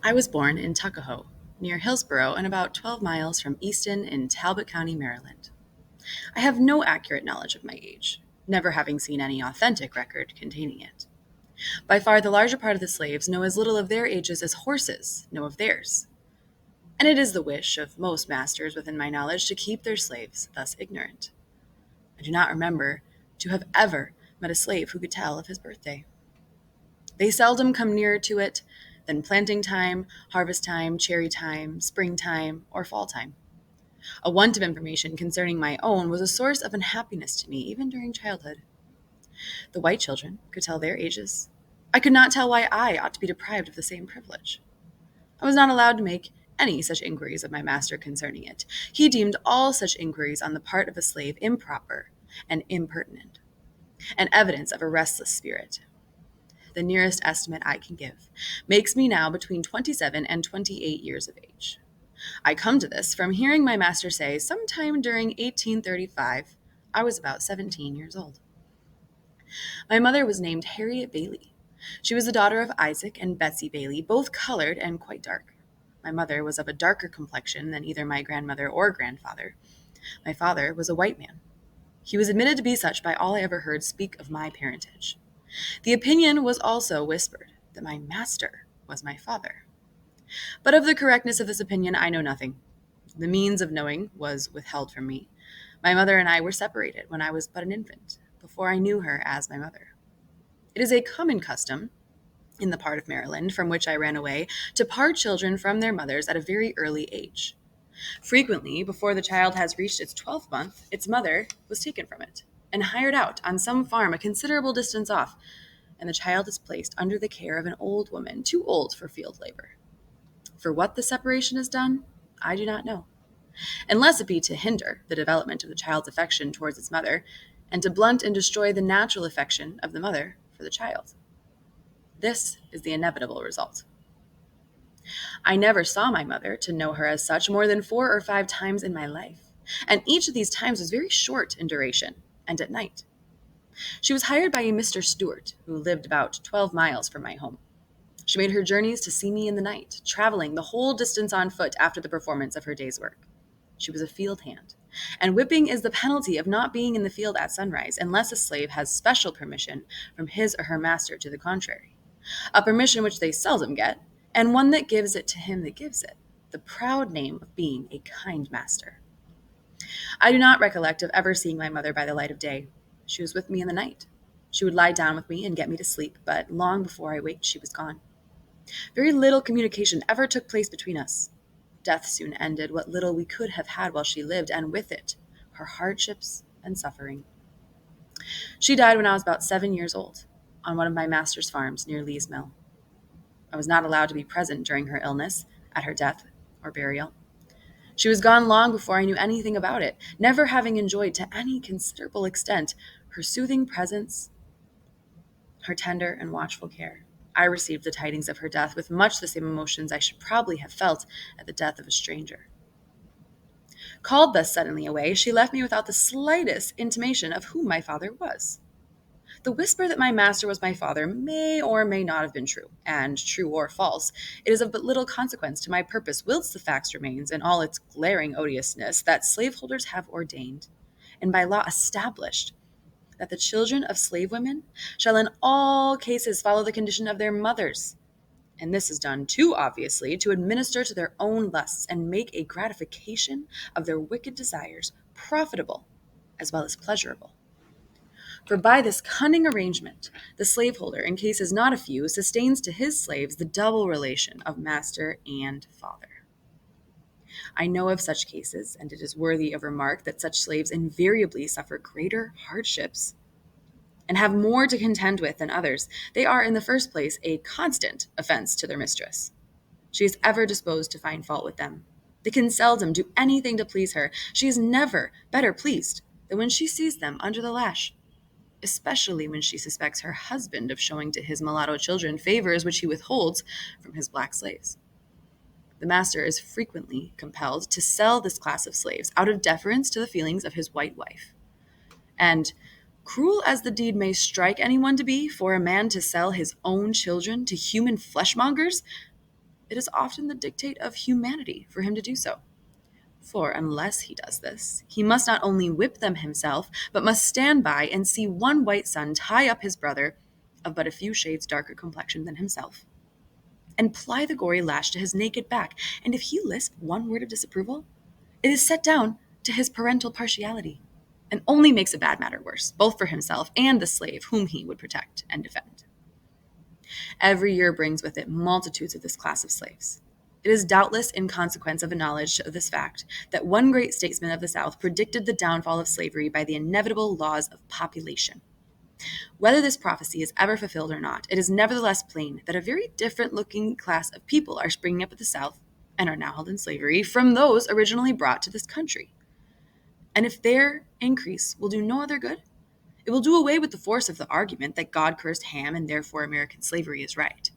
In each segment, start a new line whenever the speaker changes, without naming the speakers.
I was born in Tuckahoe, near Hillsborough, and about 12 miles from Easton in Talbot County, Maryland. I have no accurate knowledge of my age, never having seen any authentic record containing it. By far the larger part of the slaves know as little of their ages as horses know of theirs, and it is the wish of most masters within my knowledge to keep their slaves thus ignorant. I do not remember to have ever met a slave who could tell of his birthday. They seldom come nearer to it than planting time, harvest time, cherry time, springtime, or fall time. A want of information concerning my own was a source of unhappiness to me even during childhood. The white children could tell their ages. I could not tell why I ought to be deprived of the same privilege. I was not allowed to make any such inquiries of my master concerning it. He deemed all such inquiries on the part of a slave improper and impertinent, and evidence of a restless spirit. The nearest estimate I can give makes me now between 27 and 28 years of age. I come to this from hearing my master say sometime during 1835 I was about 17 years old. My mother was named Harriet Bailey. She was the daughter of Isaac and Betsy Bailey, both colored and quite dark. My mother was of a darker complexion than either my grandmother or grandfather. My father was a white man. He was admitted to be such by all I ever heard speak of my parentage. The opinion was also whispered that my master was my father. But of the correctness of this opinion I know nothing. The means of knowing was withheld from me. My mother and I were separated when I was but an infant, before I knew her as my mother. It is a common custom, in the part of Maryland from which I ran away, to part children from their mothers at a very early age. Frequently, before the child has reached its 12th month, its mother was taken from it and hired out on some farm a considerable distance off, and the child is placed under the care of an old woman too old for field labor. For what the separation is done, I do not know, unless it be to hinder the development of the child's affection towards its mother, and to blunt and destroy the natural affection of the mother for the child. This is the inevitable result. I never saw my mother to know her as such more than 4 or 5 times in my life, and each of these times was very short in duration and at night. She was hired by a Mr. Stewart, who lived about 12 miles from my home. She made her journeys to see me in the night, traveling the whole distance on foot after the performance of her day's work. She was a field hand, and whipping is the penalty of not being in the field at sunrise unless a slave has special permission from his or her master to the contrary, a permission which they seldom get, and one that gives it to him that gives it the proud name of being a kind master. I do not recollect of ever seeing my mother by the light of day. She was with me in the night. She would lie down with me and get me to sleep, but long before I waked she was gone. Very little communication ever took place between us. Death soon ended what little we could have had while she lived, and with it, her hardships and suffering. She died when I was about 7 years old, on one of my master's farms near Lee's Mill. I was not allowed to be present during her illness, at her death, or burial. She was gone long before I knew anything about it, never having enjoyed to any considerable extent her soothing presence, her tender and watchful care. I received the tidings of her death with much the same emotions I should probably have felt at the death of a stranger. Called thus suddenly away, she left me without the slightest intimation of who my father was. The whisper that my master was my father may or may not have been true, and true or false, it is of but little consequence to my purpose, whilst the fact remains in all its glaring odiousness that slaveholders have ordained, and by law established, that the children of slave women shall in all cases follow the condition of their mothers. And this is done too obviously to administer to their own lusts and make a gratification of their wicked desires profitable as well as pleasurable. For by this cunning arrangement, the slaveholder, in cases not a few, sustains to his slaves the double relation of master and father. I know of such cases, and it is worthy of remark that such slaves invariably suffer greater hardships and have more to contend with than others. They are, in the first place, a constant offense to their mistress. She is ever disposed to find fault with them. They can seldom do anything to please her. She is never better pleased than when she sees them under the lash, especially when she suspects her husband of showing to his mulatto children favors which he withholds from his black slaves. The master is frequently compelled to sell this class of slaves out of deference to the feelings of his white wife. And cruel as the deed may strike anyone to be, for a man to sell his own children to human fleshmongers, it is often the dictate of humanity for him to do so. For unless he does this, he must not only whip them himself, but must stand by and see one white son tie up his brother, of but a few shades darker complexion than himself, and ply the gory lash to his naked back, and if he lisp one word of disapproval, it is set down to his parental partiality, and only makes a bad matter worse, both for himself and the slave whom he would protect and defend. Every year brings with it multitudes of this class of slaves. It is doubtless in consequence of a knowledge of this fact that one great statesman of the South predicted the downfall of slavery by the inevitable laws of population. Whether this prophecy is ever fulfilled or not, it is nevertheless plain that a very different looking class of people are springing up at the South and are now held in slavery from those originally brought to this country. And if their increase will do no other good, it will do away with the force of the argument that God cursed Ham and therefore American slavery is right.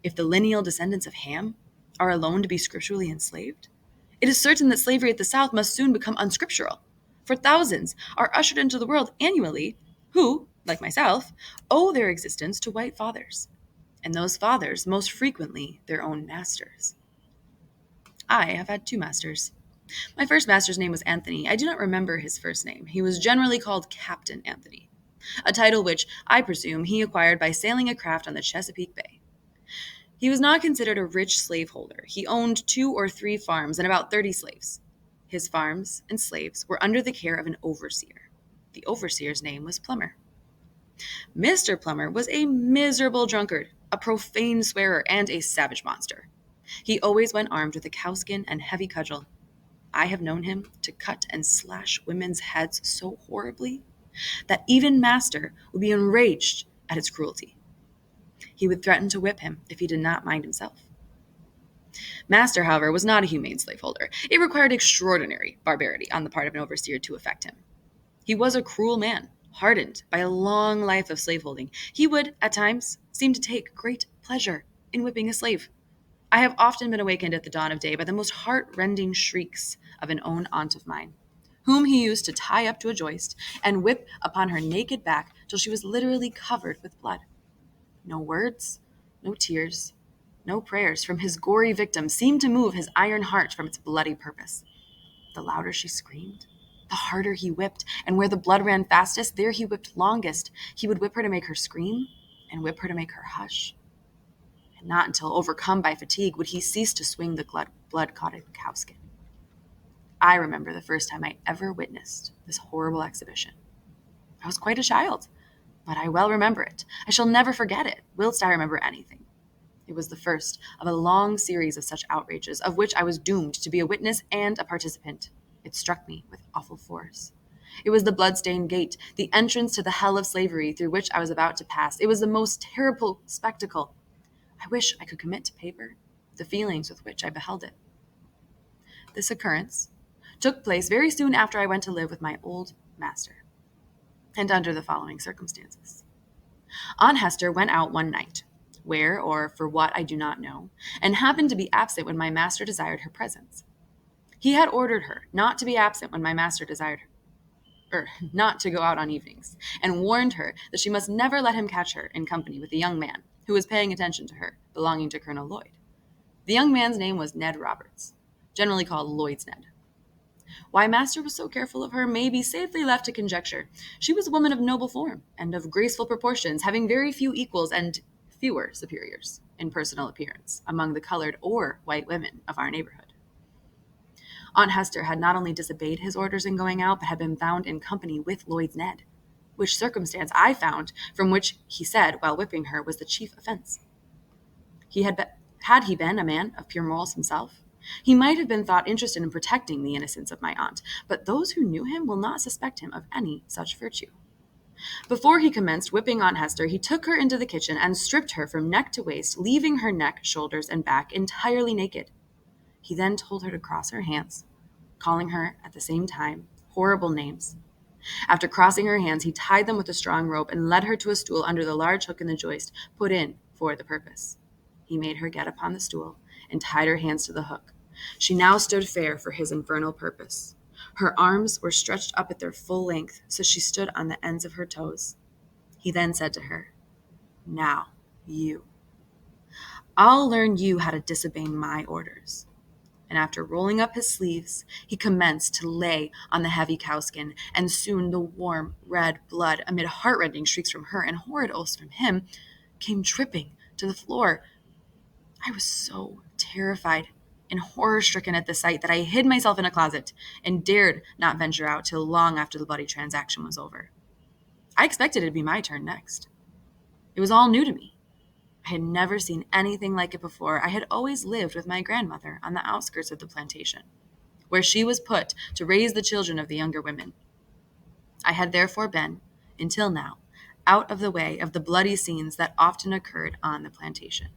If the lineal descendants of Ham are alone to be scripturally enslaved, it is certain that slavery at the South must soon become unscriptural, for thousands are ushered into the world annually who, like myself, owe their existence to white fathers, and those fathers most frequently their own masters. I have had 2 masters. My first master's name was Anthony. I do not remember his first name. He was generally called Captain Anthony, a title which, I presume, he acquired by sailing a craft on the Chesapeake Bay. He was not considered a rich slaveholder. He owned 2 or 3 farms and about 30 slaves. His farms and slaves were under the care of an overseer. The overseer's name was Plummer. Mr. Plummer was a miserable drunkard, a profane swearer, and a savage monster. He always went armed with a cowskin and heavy cudgel. I have known him to cut and slash women's heads so horribly that even master would be enraged at its cruelty. He would threaten to whip him if he did not mind himself. Master, however, was not a humane slaveholder. It required extraordinary barbarity on the part of an overseer to affect him. He was a cruel man, hardened by a long life of slaveholding. He would, at times, seem to take great pleasure in whipping a slave. I have often been awakened at the dawn of day by the most heart-rending shrieks of an own aunt of mine, whom he used to tie up to a joist and whip upon her naked back till she was literally covered with blood. No words, no tears, no prayers from his gory victim seemed to move his iron heart from its bloody purpose. The louder she screamed, the harder he whipped, and where the blood ran fastest, there he whipped longest. He would whip her to make her scream, and whip her to make her hush. And not until overcome by fatigue would he cease to swing the blood-clotted cowskin. I remember the first time I ever witnessed this horrible exhibition. I was quite a child, but I well remember it. I shall never forget it, whilst I remember anything. It was the first of a long series of such outrages, of which I was doomed to be a witness and a participant. It struck me with awful force. It was the blood-stained gate, the entrance to the hell of slavery through which I was about to pass. It was the most terrible spectacle. I wish I could commit to paper the feelings with which I beheld it. This occurrence took place very soon after I went to live with my old master, and under the following circumstances. Aunt Hester went out one night, where or for what I do not know, and happened to be absent when my master desired her presence. He had ordered her not to be absent when my master desired her, not to go out on evenings, and warned her that she must never let him catch her in company with a young man who was paying attention to her, belonging to Colonel Lloyd. The young man's name was Ned Roberts, generally called Lloyd's Ned. Why master was so careful of her may be safely left to conjecture. She was a woman of noble form and of graceful proportions, having very few equals and fewer superiors in personal appearance among the colored or white women of our neighborhood. Aunt Hester had not only disobeyed his orders in going out, but had been found in company with Lloyd's Ned, which circumstance I found, from which he said, while whipping her, was the chief offense. Had he been a man of pure morals himself, he might have been thought interested in protecting the innocence of my aunt, but those who knew him will not suspect him of any such virtue. Before he commenced whipping Aunt Hester, he took her into the kitchen and stripped her from neck to waist, leaving her neck, shoulders, and back entirely naked. He then told her to cross her hands, calling her at the same time horrible names. After crossing her hands, he tied them with a strong rope and led her to a stool under the large hook in the joist put in for the purpose. He made her get upon the stool and tied her hands to the hook. She now stood fair for his infernal purpose. Her arms were stretched up at their full length, so she stood on the ends of her toes. He then said to her, "Now, you." I'll learn you how to disobey my orders." And after rolling up his sleeves, he commenced to lay on the heavy cowskin, and soon the warm, red blood, amid heartrending shrieks from her and horrid oaths from him, came dripping to the floor. I was so terrified and horror-stricken at the sight that I hid myself in a closet and dared not venture out till long after the bloody transaction was over. I expected it to be my turn next. It was all new to me. I had never seen anything like it before. I had always lived with my grandmother on the outskirts of the plantation, where she was put to raise the children of the younger women. I had therefore been, until now, out of the way of the bloody scenes that often occurred on the plantation.